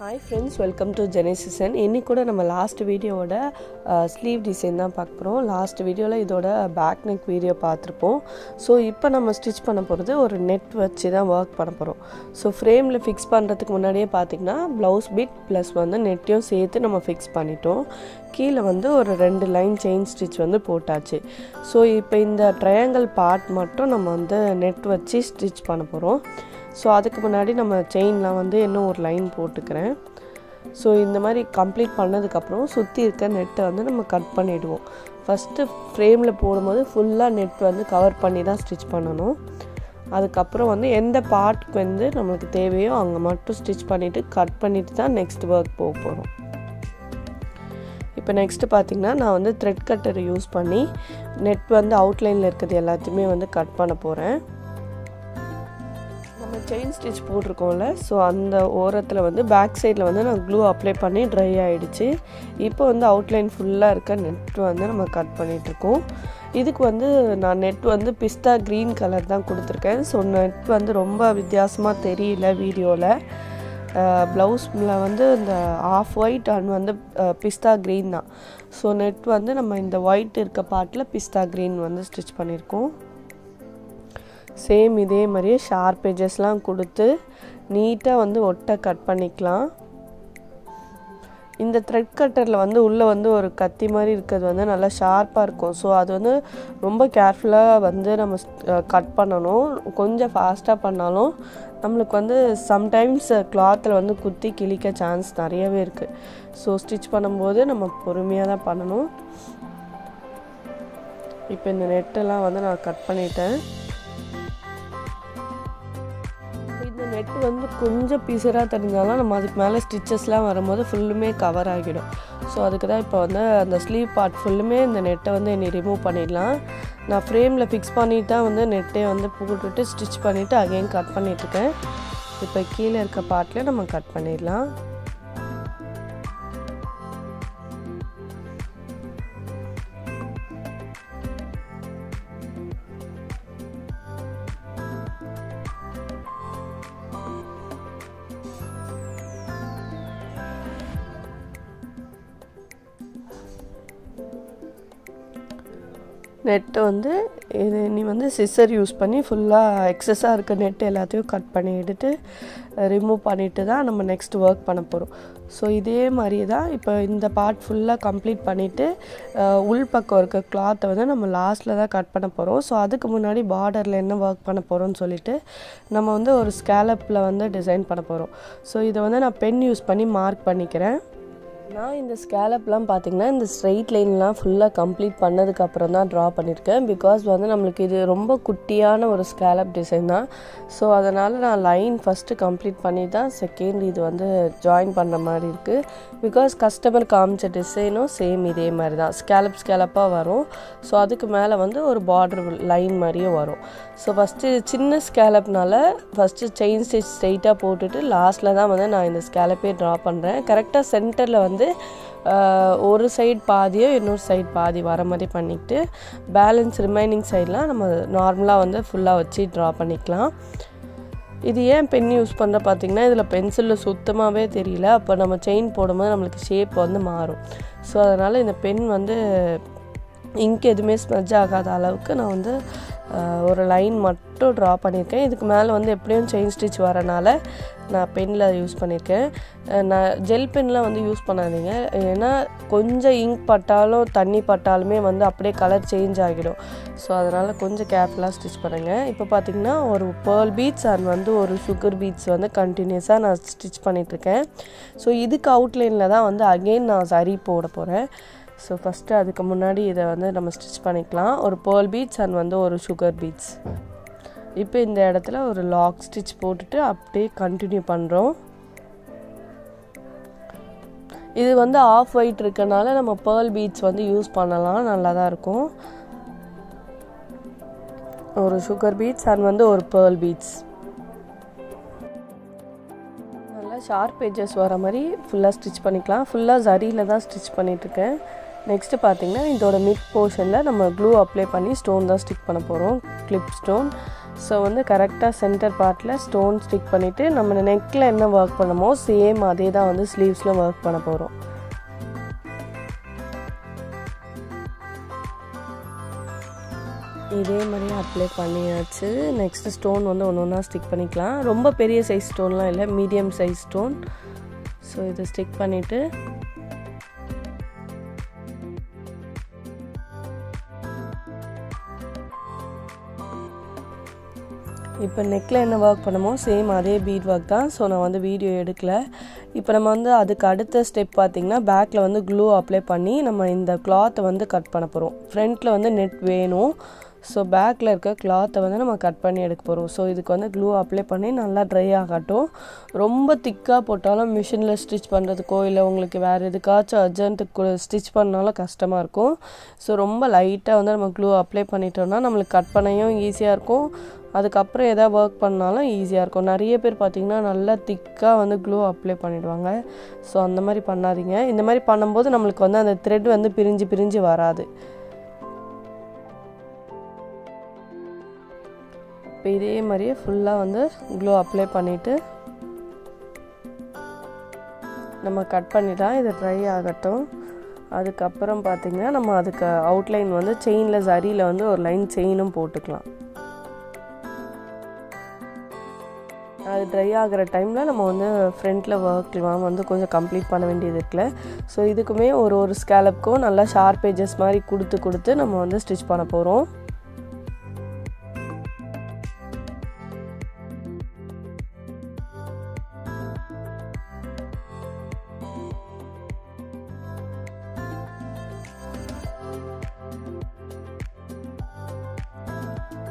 Hi friends, welcome to Genesis. இன்னைக்கு கூட நம்ம லாஸ்ட் வீடியோவோட ஸ்லீவ் டிசைன் தான் பார்க்க போகிறோம். லாஸ்ட் வீடியோவில் இதோட பேக் நெக் வீடியோ பார்த்துருப்போம். ஸோ இப்போ நம்ம ஸ்டிச் பண்ண போகிறது ஒரு நெட் வச்சு தான் ஒர்க் பண்ண போகிறோம். ஸோ ஃப்ரேமில் ஃபிக்ஸ் பண்ணுறதுக்கு முன்னாடியே பார்த்திங்கன்னா ப்ளவுஸ் பிட் ப்ளஸ் நெட்டையும் சேர்த்து நம்ம ஃபிக்ஸ் பண்ணிட்டோம். கீழே ஒரு 2 லைன் செயின் ஸ்டிச் போட்டாச்சு. ஸோ இப்போ இந்த ட்ரையாங்கிள் பார்ட் மட்டும் நம்ம நெட் வச்சு ஸ்டிச் பண்ண போகிறோம். ஸோ அதுக்கு முன்னாடி நம்ம செயின்லாம் இன்னும் ஒரு லைன் போட்டுக்கிறேன். ஸோ இந்த மாதிரி கம்ப்ளீட் பண்ணதுக்கப்புறம் சுற்றி இருக்க நெட்டை நம்ம கட் பண்ணிவிடுவோம். ஃபஸ்ட்டு ஃப்ரேமில் போடும்போது ஃபுல்லாக நெட் கவர் பண்ணி தான் ஸ்டிச் பண்ணணும். அதுக்கப்புறம் எந்த பார்ட்டுக்கு நம்மளுக்கு தேவையோ அங்கே மட்டும் ஸ்டிச் பண்ணிவிட்டு கட் பண்ணிவிட்டு தான் நெக்ஸ்ட் ஒர்க் போக போகிறோம். இப்போ நெக்ஸ்ட்டு பார்த்திங்கன்னா நான் த்ரெட் கட்டரை யூஸ் பண்ணி நெட் அவுட்லைனில் இருக்கிறது எல்லாத்தையுமே கட் பண்ண போகிறேன். நம்ம செயின் ஸ்டிச் போட்டிருக்கோம்ல, ஸோ அந்த ஓரத்தில் பேக் சைடில் நான் க்ளூ அப்ளை பண்ணி ட்ரை ஆகிடுச்சு. இப்போ அவுட்லைன் ஃபுல்லாக இருக்க நெட் நம்ம கட் பண்ணிகிட்ருக்கோம். இதுக்கு நான் நெட் பிஸ்தா க்ரீன் கலர் தான் கொடுத்துருக்கேன். ஸோ நெட் ரொம்ப வித்தியாசமாக தெரியல வீடியோவில். ப்ளவுஸில் இந்த off white and pista green தான். ஸோ நெட் நம்ம இந்த ஒயிட் இருக்க பார்ட்டில் பிஸ்தா க்ரீன் ஸ்டிச் பண்ணியிருக்கோம். சேம் இதே மாதிரியே ஷார்ப் எட்ஜஸ்லாம் கொடுத்து நீட்டாக ஒட்டை கட் பண்ணிக்கலாம். இந்த த்ரெட் கட்டரில் உள்ளே ஒரு கத்தி மாதிரி இருக்கிறது நல்லா ஷார்ப்பாக இருக்கும். ஸோ அது ரொம்ப கேர்ஃபுல்லாக நம்ம கட் பண்ணணும். கொஞ்சம் ஃபாஸ்ட்டாக பண்ணாலும் நம்மளுக்கு சம்டைம்ஸ் கிளாத்தில் குத்தி கிழிக்க சான்ஸ் நிறையவே இருக்குது. ஸோ ஸ்டிச் பண்ணும்போது நம்ம பொறுமையாக தான் பண்ணணும். இப்போ இந்த நெட்டெல்லாம் நான் கட் பண்ணிட்டேன். இந்த நெட்டு கொஞ்சம் பீஸராக தெரிஞ்சாலும் நம்ம அதுக்கு மேலே ஸ்டிச்சஸ்லாம் வரும்போது ஃபுல்லுமே கவர் ஆகிடும். ஸோ அதுக்கு தான் இப்போ அந்த ஸ்லீவ் பார்ட் ஃபுல்லுமே இந்த நெட்டை இனி ரிமூவ் பண்ணிடலாம். நான் ஃப்ரேமில் ஃபிக்ஸ் பண்ணிட்டு தான் நெட்டை போட்டுட்டு ஸ்டிச் பண்ணிவிட்டு அகைன் கட் பண்ணிட்டுருக்கேன். இப்போ கீழே இருக்க பார்ட்டில் நம்ம கட் பண்ணிடலாம். நெட்டு இது நீ சிசர் யூஸ் பண்ணி ஃபுல்லாக எக்ஸஸாக இருக்க நெட்டு எல்லாத்தையும் கட் பண்ணி எடுத்து ரிமூவ் பண்ணிவிட்டு தான் நம்ம நெக்ஸ்ட் ஒர்க் பண்ண போகிறோம். ஸோ இதே மாதிரி தான் இப்போ இந்த பார்ட் ஃபுல்லாக கம்ப்ளீட் பண்ணிவிட்டு உள் பக்கம் இருக்க கிளாத்தை நம்ம லாஸ்ட்டில் தான் கட் பண்ண போகிறோம். ஸோ அதுக்கு முன்னாடி பார்டரில் என்ன ஒர்க் பண்ண போகிறோம்னு சொல்லிவிட்டு நம்ம ஒரு ஸ்கேலப்பில் டிசைன் பண்ண போகிறோம். ஸோ இதை நான் பென் யூஸ் பண்ணி மார்க் பண்ணிக்கிறேன். நான் இந்த ஸ்கேலப்லாம் பார்த்திங்கன்னா இந்த ஸ்ட்ரெயிட் லைன்லாம் ஃபுல்லாக கம்ப்ளீட் பண்ணதுக்கப்புறம் தான் ட்ரா பண்ணியிருக்கேன். பிகாஸ் நம்மளுக்கு இது ரொம்ப குட்டியான ஒரு ஸ்கேலப் டிசைன் தான். ஸோ அதனால் நான் லைன் ஃபஸ்ட்டு கம்ப்ளீட் பண்ணி தான் செகண்ட் இது ஜாயின் பண்ணுற மாதிரி இருக்குது. பிகாஸ் கஸ்டமர் காமிச்ச டிசைனும் சேம் இதே மாதிரி தான் ஸ்கேலப்பாக வரும். ஸோ அதுக்கு மேலே ஒரு பார்டர் லைன் மாதிரியும் வரும். ஸோ ஃபஸ்ட்டு சின்ன ஸ்கேலப்னால ஃபஸ்ட்டு செயின் ஸ்டிச் ஸ்ட்ரெயிட்டாக போட்டுட்டு லாஸ்ட்டில் தான் நான் இந்த ஸ்கேலப்பே ட்ரா பண்ணுறேன். கரெக்டாக சென்டரில் ஒரு சைடு பாதியோ இன்னொரு சைடு பாதி வர மாதிரி பண்ணிக்கிட்டு பேலன்ஸ் ரிமைனிங் சைடெலாம் நம்ம நார்மலாக ஃபுல்லாக வச்சு ட்ரா பண்ணிக்கலாம். இது ஏன் பென் யூஸ் பண்ணுற பார்த்திங்கன்னா இதில் பென்சிலில் சுத்தமாகவே தெரியல. அப்போ நம்ம செயின் போடும்போது நம்மளுக்கு ஷேப் மாறும். ஸோ அதனால் இந்த பென் இங்க் எதுவுமே ஸ்மெஜ் ஆகாத அளவுக்கு நான் ஒரு லைன் மட்டும் ட்ரா பண்ணியிருக்கேன். இதுக்கு மேலே எப்படியும் செயின் ஸ்டிச் வரனால நான் பெனில் யூஸ் பண்ணியிருக்கேன். நான் ஜெல் பென்லாம் யூஸ் பண்ணாதீங்க. ஏன்னா கொஞ்சம் இங்க் பட்டாலும் தண்ணி பட்டாலுமே அப்படியே கலர் சேஞ்ச் ஆகிடும். ஸோ அதனால் கொஞ்சம் கேர்ஃபுல்லாக ஸ்டிச் பண்ணுங்கள். இப்போ பார்த்திங்கன்னா ஒரு பேர்ல் பீட்ஸ் அண்ட் ஒரு சுகர் பீட்ஸ் கண்டினியூஸாக நான் ஸ்டிச் பண்ணிகிட்ருக்கேன். ஸோ இதுக்கு அவுட்லைனில் தான் அகெயின் நான் சரி போட போகிறேன். ஸோ ஃபஸ்ட்டு அதுக்கு முன்னாடி இதை நம்ம ஸ்டிச் பண்ணிக்கலாம். ஒரு பேர்ல் பீட்ஸ் அண்ட் ஒரு சுகர் பீட்ஸ். இப்போ இந்த இடத்துல ஒரு லாக் ஸ்டிச் போட்டுட்டு அப்படியே கண்டினியூ பண்ணுறோம். இது ஆஃப் ஒயிட் இருக்கனால நம்ம பேர்ல் பீட்ஸ் யூஸ் பண்ணலாம், நல்லா தான் இருக்கும். ஒரு சுகர் பீட்ஸ் அண்ட் ஒரு பேர்ல் பீட்ஸ் நல்லா ஷார்ப் எட்ஜஸ் வர மாதிரி ஃபுல்லாக ஸ்டிச் பண்ணிக்கலாம். ஃபுல்லாக ஜரியில் தான் ஸ்டிச் பண்ணிகிட்ருக்கேன். நெக்ஸ்ட்டு பார்த்திங்கன்னா இதோட மிட் போர்ஷனில் நம்ம க்ளூ அப்ளை பண்ணி ஸ்டோன் தான் ஸ்டிக் பண்ண போகிறோம், கிளிப் ஸ்டோன். ஸோ வந்து கரெக்டாக சென்டர் பார்ட்டில் ஸ்டோன் ஸ்டிக் பண்ணிவிட்டு நம்ம நெக்கில் என்ன ஒர்க் பண்ணமோ சேம் அதே தான் வந்து ஸ்லீவ்ஸில் ஒர்க் பண்ண போகிறோம். இதே மாதிரி அப்ளை பண்ணியாச்சு. நெக்ஸ்ட்டு ஸ்டோன் வந்து ஒன்று ஒன்றா ஸ்டிக் பண்ணிக்கலாம். ரொம்ப பெரிய சைஸ் ஸ்டோன்லாம் இல்லை, மீடியம் சைஸ் ஸ்டோன். ஸோ இதை ஸ்டிக் பண்ணிவிட்டு இப்போ நெக்கில் என்ன ஒர்க் பண்ணமோ சேம் அதே பீட் ஒர்க் தான். ஸோ நான் வந்து வீடியோ எடுக்கலை. இப்போ நம்ம வந்து அதுக்கு அடுத்த ஸ்டெப் பார்த்திங்கன்னா பேக்கில் வந்து க்ளூ அப்ளை பண்ணி நம்ம இந்த கிளாத்தை வந்து கட் பண்ண போகிறோம். ஃப்ரண்ட்டில் வந்து நெட் வேணும். ஸோ பேக்கில் இருக்க கிளாத்தை வந்து நம்ம கட் பண்ணி எடுக்க போகிறோம். ஸோ இதுக்கு வந்து க்ளூ அப்ளை பண்ணி நல்லா ட்ரை ஆகட்டும். ரொம்ப திக்காக போட்டாலும் மிஷினில் ஸ்டிச் பண்ணுறதுக்கோ இல்லை உங்களுக்கு வேறு எதுக்காச்சும் அர்ஜென்ட்டுக்கு ஸ்டிச் பண்ணாலும் கஷ்டமாக இருக்கும். ஸோ ரொம்ப லைட்டாக வந்து நம்ம க்ளூ அப்ளை பண்ணிட்டோம்னா நம்மளுக்கு கட் பண்ணையும் ஈஸியாக இருக்கும். அதுக்கப்புறம் எதாவது ஒர்க் பண்ணாலும் ஈஸியாக இருக்கும். நிறைய பேர் பார்த்திங்கன்னா நல்லா திக்காக வந்து க்ளூ அப்ளை பண்ணிவிடுவாங்க. ஸோ அந்த மாதிரி பண்ணாதீங்க. இந்த மாதிரி பண்ணும்போது நம்மளுக்கு வந்து அந்த த்ரெட் வந்து பிரிஞ்சு வராது. இப்போ இதே மாதிரியே ஃபுல்லாக வந்து க்ளூ அப்ளை பண்ணிவிட்டு நம்ம கட் பண்ணிட்டா இது ட்ரை ஆகட்டும். அதுக்கப்புறம் பார்த்திங்கன்னா நம்ம அதுக்கு அவுட்லைன் வந்து செயினில் சரியில் வந்து ஒரு லைன் செயினும் போட்டுக்கலாம். அது ட்ரை ஆகிற டைமில் நம்ம வந்து ஃப்ரண்ட்டில் ஒர்க்லாம் வந்து கொஞ்சம் கம்ப்ளீட் பண்ண வேண்டியது இருக்குல்ல. ஸோ இதுக்குமே ஒரு ஸ்கேலப்புக்கும் நல்லா ஷார்ப் எட்ஜஸ் மாதிரி கொடுத்து நம்ம வந்து ஸ்டிச் பண்ண போகிறோம்.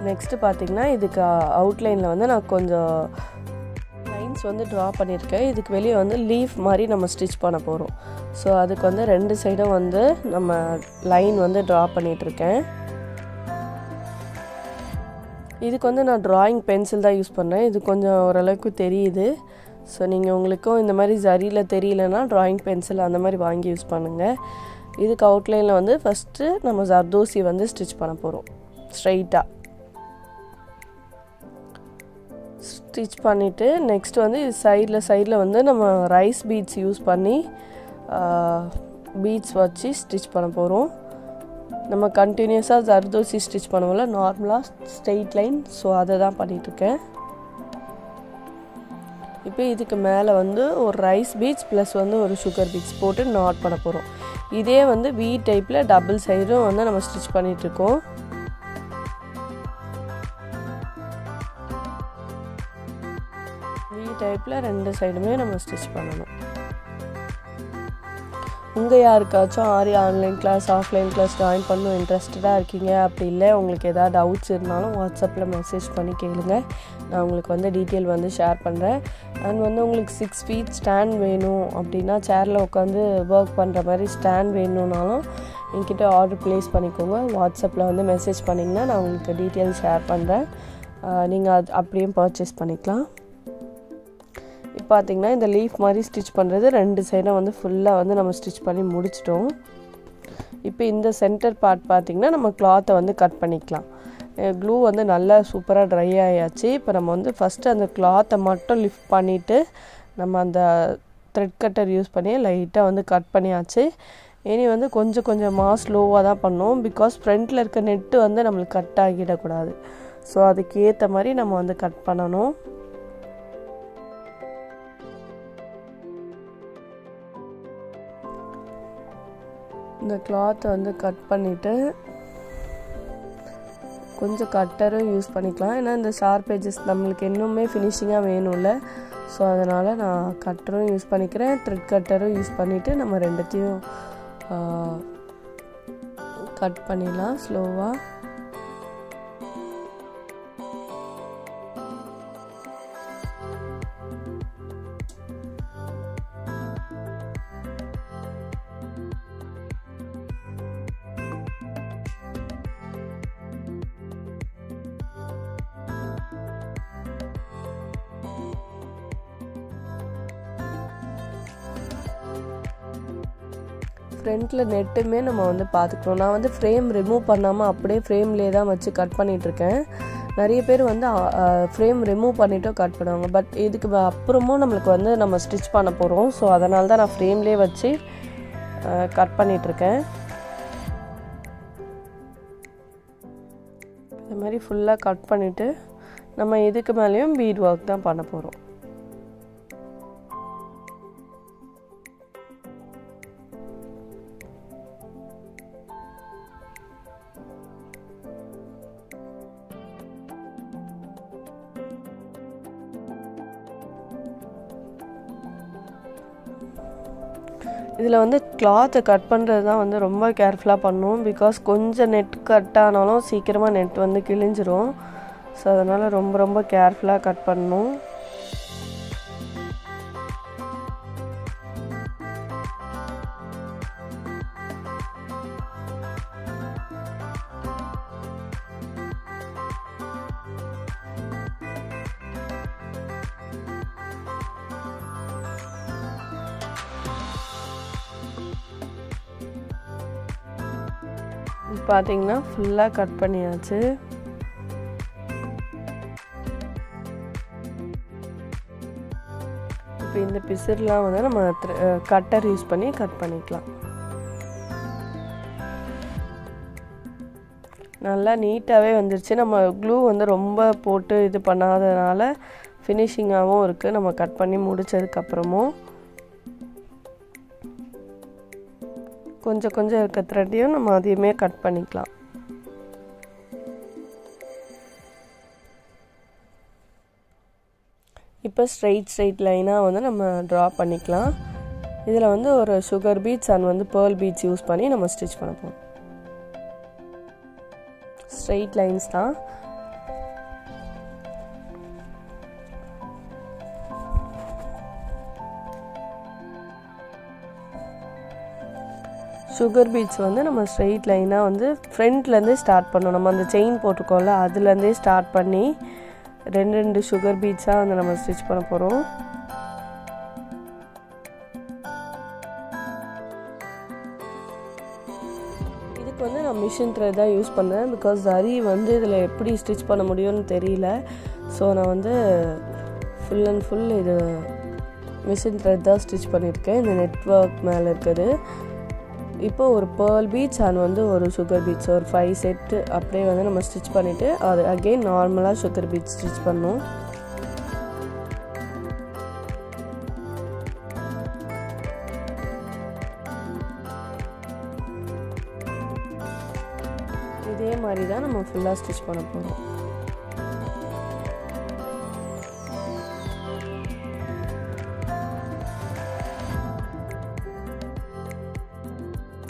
நெக்ஸ்ட்டு பார்த்திங்கன்னா இதுக்கு அவுட்லைனில் வந்து நான் கொஞ்சம் லைன்ஸ் வந்து ட்ரா பண்ணியிருக்கேன். இதுக்கு வெளியே வந்து லீஃப் மாதிரி நம்ம ஸ்டிச் பண்ண போகிறோம். ஸோ அதுக்கு வந்து 2 சைடும் வந்து நம்ம லைன் வந்து ட்ரா பண்ணிகிட்ருக்கேன். இதுக்கு வந்து நான் ட்ராயிங் பென்சில் தான் யூஸ் பண்ணுறேன். இது கொஞ்சம் ஓரளவுக்கு தெரியுது. ஸோ நீங்கள் உங்களுக்கும் இந்த மாதிரி சரியில் தெரியலன்னா ட்ராயிங் பென்சில் அந்த மாதிரி வாங்கி யூஸ் பண்ணுங்கள். இதுக்கு அவுட்லைனில் வந்து ஃபஸ்ட்டு நம்ம ஜர்தோசி வந்து ஸ்டிச் பண்ண போகிறோம். ஸ்ட்ரைட்டாக ஸ்டிச் பண்ணிவிட்டு நெக்ஸ்ட் வந்து இது சைடில் வந்து நம்ம ரைஸ் பீட்ஸ் யூஸ் பண்ணி பீட்ஸ் வச்சு ஸ்டிச் பண்ண போகிறோம். நம்ம கண்டினியூஸாக ஜர்தோசி ஸ்டிச் பண்ணுவோம்ல நார்மலாக ஸ்ட்ரெயிட் லைன். ஸோ அதை தான் பண்ணிகிட்ருக்கேன். இப்போ இதுக்கு மேலே வந்து ஒரு ரைஸ் பீட்ஸ் ப்ளஸ் வந்து ஒரு சுகர் பீட்ஸ் போட்டு நாட் பண்ண போகிறோம். இதே வந்து வி டைப்பில் டபுள் சைடும் வந்து நம்ம ஸ்டிச் பண்ணிகிட்ருக்கோம். டைப்பில் 2 சைடுமே நம்ம ஸ்டிச் பண்ணணும். உங்கள் யாருக்காச்சும் Aari online class offline class join பண்ணணும் இன்ட்ரெஸ்டடாக இருக்கீங்க, அப்படி இல்லை உங்களுக்கு எதாவது டவுட்ஸ் இருந்தாலும் வாட்ஸ்அப்பில் மெசேஜ் பண்ணி கேளுங்க. நான் உங்களுக்கு வந்து டீட்டெயில் வந்து ஷேர் பண்ணுறேன். அண்ட் வந்து உங்களுக்கு 6 feet ஸ்டாண்ட் வேணும் அப்படின்னா சேரில் உட்காந்து ஒர்க் பண்ணுற மாதிரி ஸ்டாண்ட் வேணும்னாலும் என்கிட்ட ஆர்டர் ப்ளேஸ் பண்ணிக்கோங்க. வாட்ஸ்அப்பில் வந்து மெசேஜ் பண்ணிங்கன்னா நான் உங்களுக்கு டீட்டெயில் ஷேர் பண்ணுறேன். நீங்கள் அது அப்படியே பர்ச்சேஸ் பண்ணிக்கலாம். இப்போ பார்த்திங்கன்னா இந்த லீஃப் மாதிரி ஸ்டிச் பண்ணுறது 2 சைடும் வந்து ஃபுல்லாக வந்து நம்ம ஸ்டிச் பண்ணி முடிச்சிட்டோம். இப்போ இந்த சென்டர் பார்ட் பார்த்திங்கன்னா நம்ம கிளாத்தை வந்து கட் பண்ணிக்கலாம். க்ளூ வந்து நல்லா சூப்பராக ட்ரை ஆயாச்சு. இப்போ நம்ம வந்து ஃபஸ்ட்டு அந்த கிளாத்தை மட்டும் லிஃப்ட் பண்ணிவிட்டு நம்ம அந்த த்ரெட் கட்டர் யூஸ் பண்ணி லைட்டாக வந்து கட் பண்ணியாச்சு. இனி வந்து கொஞ்சமாக ஸ்லோவாக தான் பண்ணோம். பிகாஸ் ஃப்ரண்ட்டில் இருக்க நெட்டு வந்து நம்மளுக்கு கட் ஆகிடக்கூடாது. ஸோ அதுக்கு ஏற்ற மாதிரி நம்ம வந்து கட் பண்ணணும். இந்த கிளாத்தை வந்து கட் பண்ணிவிட்டு கொஞ்சம் கட்டரும் யூஸ் பண்ணிக்கலாம். ஏன்னா இந்த ஷார்ப் எட்ஜஸ் நம்மளுக்கு இன்னுமே ஃபினிஷிங்காக வேணும்ல. ஸோ அதனால் நான் கட்டரும் யூஸ் பண்ணிக்கிறேன், த்ரெட் கட்டரும் யூஸ் பண்ணிவிட்டு நம்ம 2த்தையும் கட் பண்ணிடலாம் ஸ்லோவாக. ஃப்ரண்ட்டில் நெட்டுமே நம்ம வந்து பார்த்துக்கணும். நான் வந்து ஃப்ரேம் ரிமூவ் பண்ணாமல் அப்படியே ஃப்ரேம்லேயே தான் வச்சு கட் பண்ணிகிட்ருக்கேன். நிறைய பேர் வந்து ஃப்ரேம் ரிமூவ் பண்ணிவிட்டு கட் பண்ணுவாங்க. பட் இதுக்கு அப்புறமும் நம்மளுக்கு வந்து நம்ம ஸ்டிச் பண்ண போகிறோம். ஸோ அதனால தான் நான் ஃப்ரேம்லேயே வச்சு கட் பண்ணிகிட்ருக்கேன். இந்த மாதிரி ஃபுல்லாக கட் பண்ணிவிட்டு நம்ம இதுக்கு மேலேயும் பீட் ஒர்க் தான் பண்ண போகிறோம். இதில் வந்து கிளாத்தை கட் பண்ணுறது தான் வந்து ரொம்ப கேர்ஃபுல்லாக பண்ணணும். பிகாஸ் கொஞ்சம் நெட் கட் ஆனாலும் சீக்கிரமாக நெட் வந்து கிழிஞ்சிரும். ஸோ அதனால் ரொம்ப ரொம்ப கேர்ஃபுல்லாக கட் பண்ணணும். பார்த்தீங்கன்னா ஃபுல்லாக கட் பண்ணியாச்சு. இப்போ இந்த பிசர்லாம் வந்து நம்ம கட்டர் யூஸ் பண்ணி கட் பண்ணிக்கலாம். நல்லா நீட்டாகவே வந்துருச்சு. நம்ம க்ளூ வந்து ரொம்ப போட்டு இது பண்ணாததுனால ஃபினிஷிங்காகவும் இருக்குது. நம்ம கட் பண்ணி முடித்ததுக்கப்புறமும் கொஞ்சம் கொஞ்சம் இருக்க த்ரெட்டையும் நம்ம அதையுமே கட் பண்ணிக்கலாம். இப்போ ஸ்ட்ரைட் லைனாக வந்து நம்ம ட்ரா பண்ணிக்கலாம். இதில் வந்து ஒரு சுகர் பீட்ஸ் அண்ட் வந்து பேர்ல் பீட்ஸ் யூஸ் பண்ணி நம்ம ஸ்டிச் பண்ண போகிறோம். ஸ்ட்ரைட் லைன்ஸ் தான். சுகர் பீட்ஸ் வந்து நம்ம ஸ்ட்ரெயிட் லைனாக வந்து ஃப்ரண்ட்லேருந்தே ஸ்டார்ட் பண்ணணும். நம்ம அந்த செயின் போட்டிருக்கோம்ல அதுலேருந்தே ஸ்டார்ட் பண்ணி 2 சுகர் பீட்ஸாக வந்து நம்ம ஸ்டிச் பண்ண போகிறோம். இதுக்கு வந்து நான் மிஷின் த்ரெட் தான் யூஸ் பண்ணேன். பிகாஸ் சரி வந்து இதில் எப்படி ஸ்டிச் பண்ண முடியும்னு தெரியல. ஸோ நான் வந்து ஃபுல் அண்ட் ஃபுல் இது மிஷின் த்ரெட் தான் ஸ்டிச் பண்ணியிருக்கேன். இந்த நெட்வொர்க் மேலே இருக்குது. இப்போ ஒரு பேர்ல் பீட்ஸ் அண்ட் வந்து ஒரு சுகர் பீட்ஸ் ஒரு 5 செட்டு அப்படியே வந்து நம்ம ஸ்டிச் பண்ணிவிட்டு அது அகெயின் நார்மலாக சுகர் பீட்ஸ் ஸ்டிச் பண்ணணும். இதே மாதிரி தான் நம்ம ஃபுல்லாக ஸ்டிச் பண்ண போகிறோம்.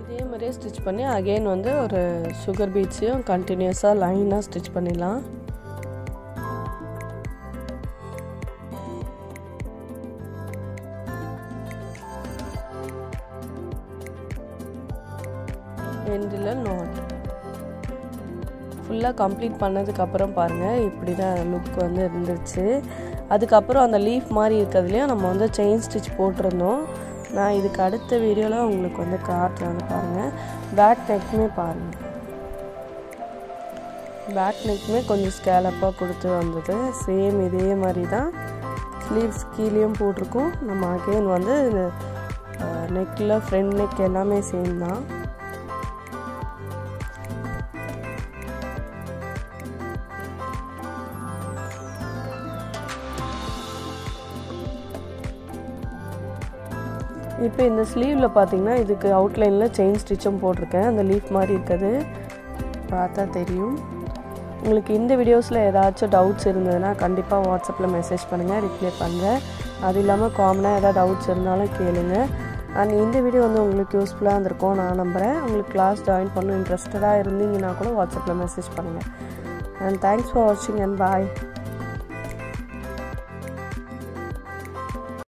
இதே மாதிரியே ஸ்டிச் பண்ணி அகெயின் வந்து ஒரு சுகர் பீட்ஸையும் கண்டினியூஸாக லைனாக ஸ்டிச் பண்ணிடலாம். எண்டில் நாட் ஃபுல்லாக கம்ப்ளீட் பண்ணதுக்கப்புறம் பாருங்கள் இப்படி தான் லுக் வந்து இருந்துச்சு. அதுக்கப்புறம் அந்த லீஃப் மாதிரி இருக்கிறதுலையும் நம்ம வந்து செயின் ஸ்டிச் போட்டிருந்தோம். நான் இதுக்கு அடுத்த வீடியோவில் உங்களுக்கு வந்து காட்டுறேன். வந்து பாருங்கள் பேக் நெக்குமே பாருங்கள். பேக் நெக்குமே கொஞ்சம் ஸ்கேலப்பாக கொடுத்து வந்தது. சேம் இதே மாதிரி தான் ஸ்லீவ்ஸ் கீழேயும் போட்டிருக்கோம். நம்ம அகெயின் வந்து நெக்கில் ஃப்ரண்ட் நெக் எல்லாமே சேம் தான். இப்போ இந்த ஸ்லீவில் பார்த்தீங்கன்னா இதுக்கு அவுட்லைனில் செயின் ஸ்டிச்சும் போட்டிருக்கேன். அந்த லீஃப் மாதிரி இருக்குது பார்த்தா தெரியும். உங்களுக்கு இந்த வீடியோஸில் ஏதாச்சும் டவுட்ஸ் இருந்ததுன்னா கண்டிப்பாக வாட்ஸ்அப்பில் மெசேஜ் பண்ணுங்கள், ரிப்ளை பண்ணுறேன். அது இல்லாமல் காமனாக ஏதாவது டவுட்ஸ் இருந்தாலும் கேளுங்க. அண்ட் இந்த வீடியோ வந்து உங்களுக்கு யூஸ்ஃபுல்லாக இருந்திருக்கும் நான் நம்புகிறேன். உங்களுக்கு கிளாஸ் ஜாயின் பண்ண இன்ட்ரெஸ்டடாக இருந்தீங்கன்னா கூட வாட்ஸ்அப்பில் மெசேஜ் பண்ணுங்கள். அண்ட் தேங்க்ஸ் ஃபார் வாட்சிங் அண்ட் பாய்.